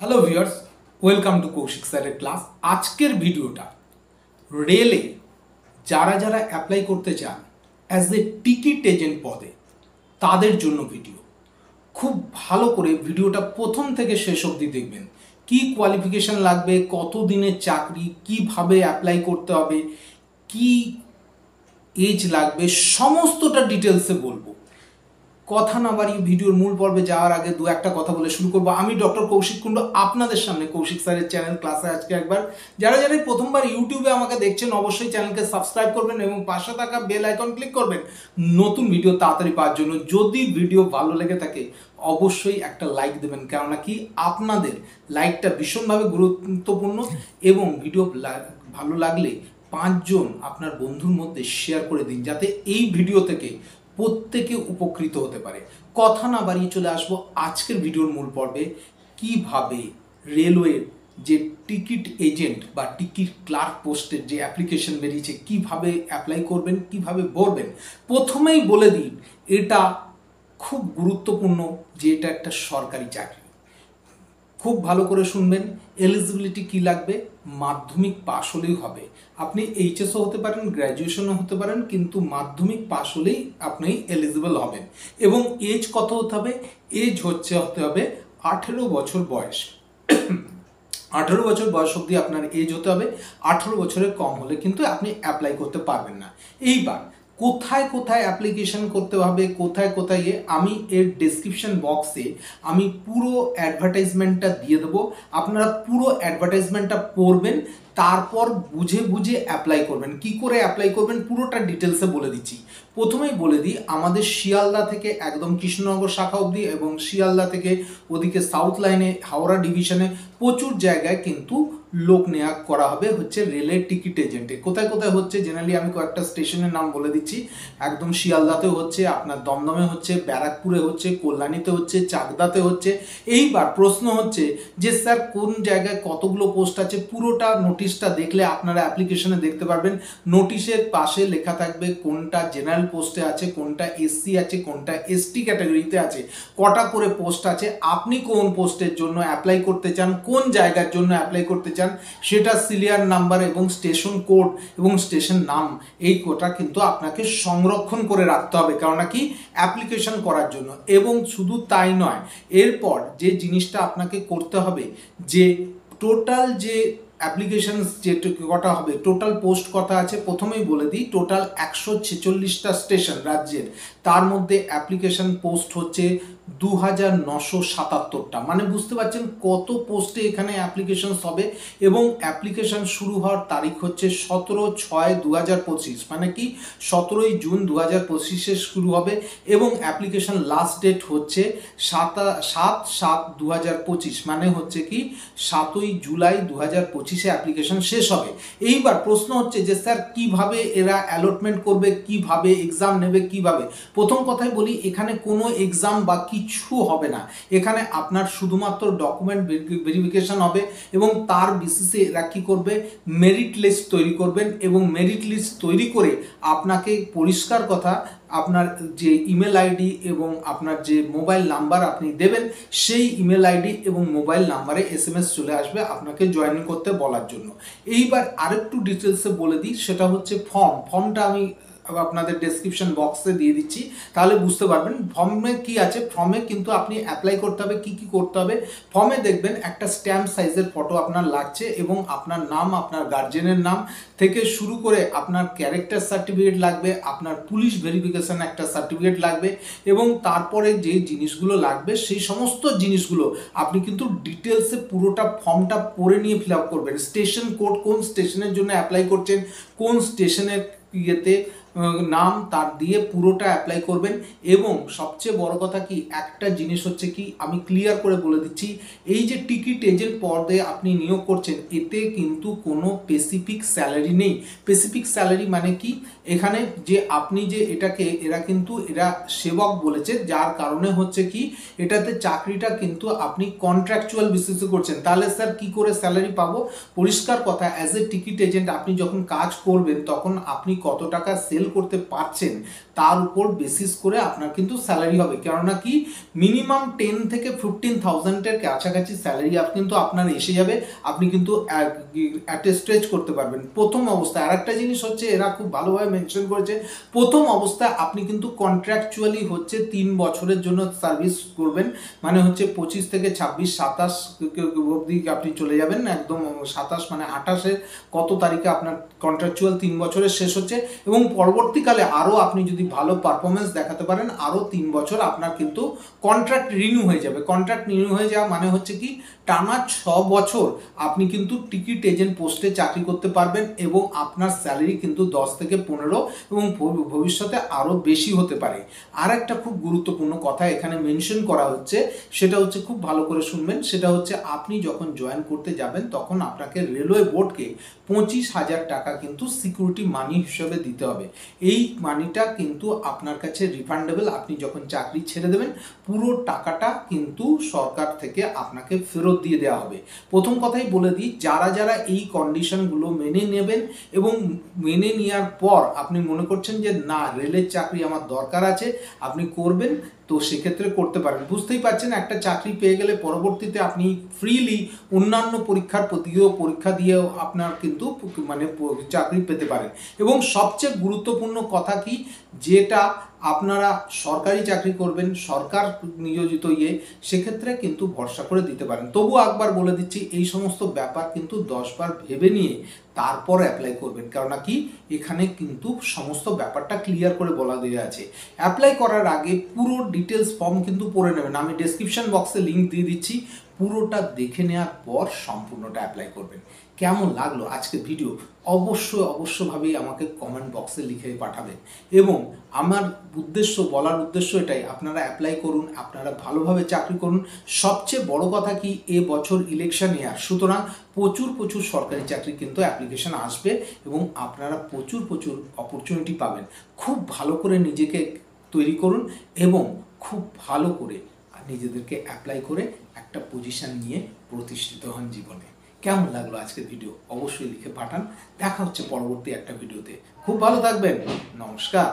Hello viewers, welcome to Koushik স্যারের class. আজকের ভিডিওটা রেলে যারা যারা অ্যাপ্লাই করতে চান অ্যাজ এ টিকিট এজেন্ট পদে তাদের জন্য ভিডিও। খুব ভালো করে ভিডিওটা প্রথম থেকে শেষ অবধি দেখবেন। কি কোয়ালিফিকেশন লাগবে, কত দিনের চাকরি, কিভাবে অ্যাপ্লাই করতে হবে, কি এজ লাগবে, সমস্তটা ডিটেলসে বলবো। কথা না বাড়িয়ে ভিডিওর মূল পর্বে যাওয়ার আগে দু একটা কথা বলে শুরু করবো। আমি ডক্টর কৌশিক কুণ্ডু আপনাদের সামনে কৌশিক স্যারের চ্যানেল ক্লাসে আজকে একবার যারা যারা প্রথমবার ইউটিউবে আমাকে দেখছেন অবশ্যই চ্যানেলকে সাবস্ক্রাইব করবেন এবং পাশে থাকা বেল আইকন ক্লিক করবেন নতুন ভিডিও তাড়াতাড়ি পাওয়ার জন্য। যদি ভিডিও ভালো লেগে থাকে অবশ্যই একটা লাইক দেবেন, কেননা কি আপনাদের লাইকটা ভীষণভাবে গুরুত্বপূর্ণ। এবং ভিডিও ভালো লাগলে 5 জন আপনার বন্ধুর মধ্যে শেয়ার করে দিন, যাতে এই ভিডিও থেকে প্রত্যেকে উপকৃত হতে পারে। কথা না বাড়িয়ে চলে আসবো আজকের ভিডিওর মূল পর্বে। কিভাবে রেলওয়ের যে টিকিট এজেন্ট বা টিকিট ক্লার্ক পোস্টের যে অ্যাপ্লিকেশন বেরিয়েছে কিভাবে অ্যাপ্লাই করবেন, কিভাবে ভরবেন। প্রথমেই বলে দিন, এটা খুব গুরুত্বপূর্ণ যে এটা একটা সরকারি চাকরি। খুব ভালো করে শুনবেন। এলিজিবিলিটি কি লাগবে? মাধ্যমিক পাশ হলেই হবে। আপনি এইচএসও হতে পারেন, গ্র্যাজুয়েশনও হতে পারেন, কিন্তু মাধ্যমিক পাশ হলেই আপনি এলিজিবল হবেন। এবং এজ কত হতে হবে? এজ হতে হবে 18 বছর বয়স। 18 বছর বয়স অবধি আপনার এজ হতে হবে। 18 বছরের কম হলে কিন্তু আপনি অ্যাপ্লাই করতে পারবেন না। এইবার কোথায় কোথায় অ্যাপ্লিকেশন করতে হবে, কোথায় কোথায় আমি এর ডেসক্রিপশন বক্সে আমি পুরো অ্যাডভার্টাইজমেন্টটা দিয়ে দেবো। আপনারা পুরো অ্যাডভার্টাইজমেন্টটা পড়বেন, তারপর বুঝে বুঝে অ্যাপ্লাই করবেন। কি করে অ্যাপ্লাই করবেন পুরোটা ডিটেলসে বলে দিচ্ছি। প্রথমেই বলে দিই, আমাদের শিয়ালদা থেকে একদম কৃষ্ণনগর শাখা অবধি এবং শিয়ালদা থেকে ওদিকে সাউথ লাইনে হাওড়া ডিভিশনে প্রচুর জায়গায় কিন্তু লোক নেওয়া করা হবে হচ্ছে রেলের টিকিট এজেন্টে। কোথায় কোথায় হচ্ছে জেনারেলি আমি কয়েকটা স্টেশনের নাম বলে দিচ্ছি। একদম শিয়ালদাতে হচ্ছে, আপনার দমদমে হচ্ছে, ব্যারাকপুরে হচ্ছে, কল্যাণীতে হচ্ছে, চাকদাতে হচ্ছে। এইবার প্রশ্ন হচ্ছে যে স্যার কোন জায়গায় কতগুলো পোস্ট আছে, পুরোটা নোটিশটা দেখলে আপনারা অ্যাপ্লিকেশনে দেখতে পারবেন। নোটিশের পাশে লেখা থাকবে কোনটা জেনারেল পোস্টে আছে, কোনটা এসসি আছে, কোনটা এসটি ক্যাটাগরিতে আছে, কটা করে পোস্ট আছে, আপনি কোন পোস্টের জন্য অ্যাপ্লাই করতে চান, কোন জায়গার জন্য অ্যাপ্লাই করতে চান, সেটা সিরিয়াল নাম্বার এবং স্টেশন কোড এবং স্টেশন নাম, এই কোটা কিন্তু আপনাকে সংরক্ষণ করে রাখতে হবে, কারণ কি অ্যাপ্লিকেশন করার জন্য। এবং শুধু তাই নয়, এরপর যে জিনিসটা আপনাকে করতে হবে, যে টোটাল যে অ্যাপ্লিকেশন যে কটা হবে, টোটাল পোস্ট কটা আছে প্রথমেই বলে দিই। টোটাল 146টা স্টেশন রাজ্যের, তার মধ্যে অ্যাপ্লিকেশন পোস্ট হচ্ছে 2977টা। মানে বুঝতে পারছেন কত পোস্টে এখানে অ্যাপ্লিকেশন হবে। এবং অ্যাপ্লিকেশন শুরু হওয়ার তারিখ হচ্ছে 17/6/2025, মানে কি 17ই জুন 2025 শুরু হবে। এবং অ্যাপ্লিকেশন লাস্ট ডেট হচ্ছে 7/7/2025, মানে হচ্ছে কি 7ই জুলাই 2025 অ্যাপ্লিকেশন শেষ হবে। এইবার প্রশ্ন হচ্ছে যে স্যার কিভাবে এরা অ্যালটমেন্ট করবে, কিভাবে এক্সাম নেবে, কিভাবে। প্রথম কথাই বলি, এখানে কোনো এক্সাম বা কিছু হবে না। এখানে আপনার শুধুমাত্র ডকুমেন্ট ভেরিফিকেশন হবে এবং তার বেসিসে এরা কী করবে, মেরিট লিস্ট তৈরি করবেন। এবং মেরিট লিস্ট তৈরি করে আপনাকে পরিষ্কার কথা আপনার যে ইমেল আইডি এবং আপনার যে মোবাইল নাম্বার আপনি দেবেন, সেই ইমেল আইডি এবং মোবাইল নাম্বারে এসএমএস চলে আসবে আপনাকে জয়েন করতে বলার জন্য। এইবার আরেকটু ডিটেলসে বলে দিই, সেটা হচ্ছে ফর্মটা আমি আপনাদের ডেসক্রিপশন বক্সে দিয়ে দিচ্ছি, তাহলে বুঝতে পারবেন ফর্মে কি আছে। ফর্মে কিন্তু আপনি অ্যাপ্লাই করতে হবে, কি কি করতে হবে। ফর্মে দেখবেন একটা স্ট্যাম্প সাইজের ফটো আপনার লাগছে এবং আপনার নাম, আপনার গার্জেনের নাম থেকে শুরু করে আপনার ক্যারেক্টার সার্টিফিকেট লাগবে, আপনার পুলিশ ভেরিফিকেশন একটা সার্টিফিকেট লাগবে। এবং তারপরে যে জিনিসগুলো লাগবে সেই সমস্ত জিনিসগুলো আপনি কিন্তু ডিটেলসে পুরোটা ফর্মটা পড়ে নিয়ে ফিল আপ করবেন। স্টেশন কোড, কোন স্টেশনের জন্য অ্যাপ্লাই করছেন, কোন স্টেশনের ইয়েতে নাম, তার দিয়ে পুরোটা অ্যাপ্লাই করবেন। এবং সবচেয়ে বড় কথা কি, একটা জিনিস হচ্ছে কি আমি ক্লিয়ার করে বলে দিচ্ছি, এই যে টিকিট এজেন্ট পদে আপনি নিয়োগ করছেন, এতে কিন্তু কোনো স্পেসিফিক স্যালারি নেই। স্পেসিফিক স্যালারি মানে কি, এখানে যে আপনি যে এটাকে এরা কিন্তু এরা সেবক বলেছে, যার কারণে হচ্ছে কি এটাতে চাকরিটা কিন্তু আপনি কন্ট্রাকচুয়াল বেসিসে করছেন। তাহলে স্যার কি করে স্যালারি পাবো? পরিষ্কার কথা, অ্যাজ এ টিকিট এজেন্ট আপনি যখন কাজ করবেন তখন আপনি কত টাকা সেল সেল করতে পারছেন তার উপর বেসিস করে আপনার কিন্তু স্যালারি হবে। কেননা কি মিনিমাম 10 থেকে 15,000-এর কাছাকাছি স্যালারি কিন্তু আপনার এসে যাবে। আপনি কিন্তু অ্যাটেস্টেজ করতে পারবেন প্রথম অবস্থায়। আর একটা জিনিস হচ্ছে, এরা খুব ভালোভাবে মেনশন করেছে, প্রথম অবস্থায় আপনি কিন্তু কন্ট্রাকচুয়ালি হচ্ছে 3 বছরের জন্য সার্ভিস করবেন, মানে হচ্ছে 25 থেকে 26, 27 অবধি আপনি চলে যাবেন, একদম 27 মানে 28-এর কত তারিখে আপনার কন্ট্রাকচুয়াল 3 বছরের শেষ হচ্ছে, এবং পরবর্তীকালে আরও আপনি যদি ভালো পারফরমেন্স দেখাতে পারেন আরও 3 বছর আপনার কিন্তু কন্ট্রাক্ট রিনিউ হয়ে যাবে। কন্ট্রাক্ট রিনিউ হয়ে যাওয়া মানে হচ্ছে কি টানা 6 বছর আপনি কিন্তু টিকিট এজেন্ট পোস্টে চাকরি করতে পারবেন, এবং আপনার স্যালারি কিন্তু 10 থেকে 15 এবং ভবিষ্যতে আরও বেশি হতে পারে। আর একটা খুব গুরুত্বপূর্ণ কথা এখানে মেনশন করা হচ্ছে, সেটা হচ্ছে খুব ভালো করে শুনবেন, সেটা হচ্ছে আপনি যখন জয়েন করতে যাবেন তখন আপনাকে রেলওয়ে বোর্ডকে 25,000 টাকা কিন্তু সিকিউরিটি মানি হিসেবে দিতে হবে। এই মানিটা কিন্তু আপনার কাছে রিফান্ডেবল। আপনি যখন চাকরি ছেড়ে দেবেন পুরো টাকাটা কিন্তু সরকার থেকে আপনাকে ফেরত দিয়ে দেওয়া হবে। প্রথম কথাই বলে দিই, যারা যারা এই কন্ডিশনগুলো মেনে নেবেন এবং মেনে নেওয়ার পর আপনি মনে করছেন যে না রেলের চাকরি আমার দরকার আছে, আপনি করবেন, তো সেক্ষেত্রে করতে পারেন। বুঝতেই পারছেন একটা চাকরি পেয়ে গেলে পরবর্তীতে আপনি ফ্রিলি অন্যান্য পরীক্ষা দিয়েও আপনার কিন্তু মানে চাকরি পেতে পারেন। এবং সবচেয়ে গুরুত্বপূর্ণ কথা কি, যেটা আপনারা সরকারি চাকরি করবেন, সরকার নিয়োজিত সেক্ষেত্রে কিন্তু ভরসা করে দিতে পারেন। তবুও একবার বলে দিচ্ছি, এই সমস্ত ব্যাপার কিন্তু 10 বার ভেবে নিয়ে তারপর অ্যাপ্লাই করবেন, কেননা কি এখানে কিন্তু সমস্ত ব্যাপারটা ক্লিয়ার করে বলা দেওয়া আছে। অ্যাপ্লাই করার আগে পুরো ডিটেলস ফর্ম কিন্তু পড়ে নেবেন, আমি ডেসক্রিপশন বক্সে লিঙ্ক দিয়ে দিচ্ছি, পুরোটা দেখে নেওয়ার পর সম্পূর্ণটা অ্যাপ্লাই করবেন। কেমন লাগলো আজকের ভিডিও অবশ্যভাবেই আমাকে কমেন্ট বক্সে লিখে পাঠাবেন। এবং আমার বলার উদ্দেশ্য এটাই, আপনারা অ্যাপ্লাই করুন, আপনারা ভালোভাবে চাকরি করুন। সবচেয়ে বড় কথা কি, এ বছর ইলেকশন ইয়ার, সুতরাং প্রচুর সরকারি চাকরি কিন্তু অ্যাপ্লিকেশন আসবে এবং আপনারা প্রচুর অপরচুনিটি পাবেন। খুব ভালো করে নিজেকে তৈরি করুন এবং খুব ভালো করে নিজেদেরকে অ্যাপ্লাই করে একটা পজিশন নিয়ে প্রতিষ্ঠিত হন জীবনে। কেমন লাগলো আজকের ভিডিও অবশ্যই লিখে পাঠান। দেখা হচ্ছে পরবর্তী একটা ভিডিওতে। খুব ভালো থাকবেন। নমস্কার।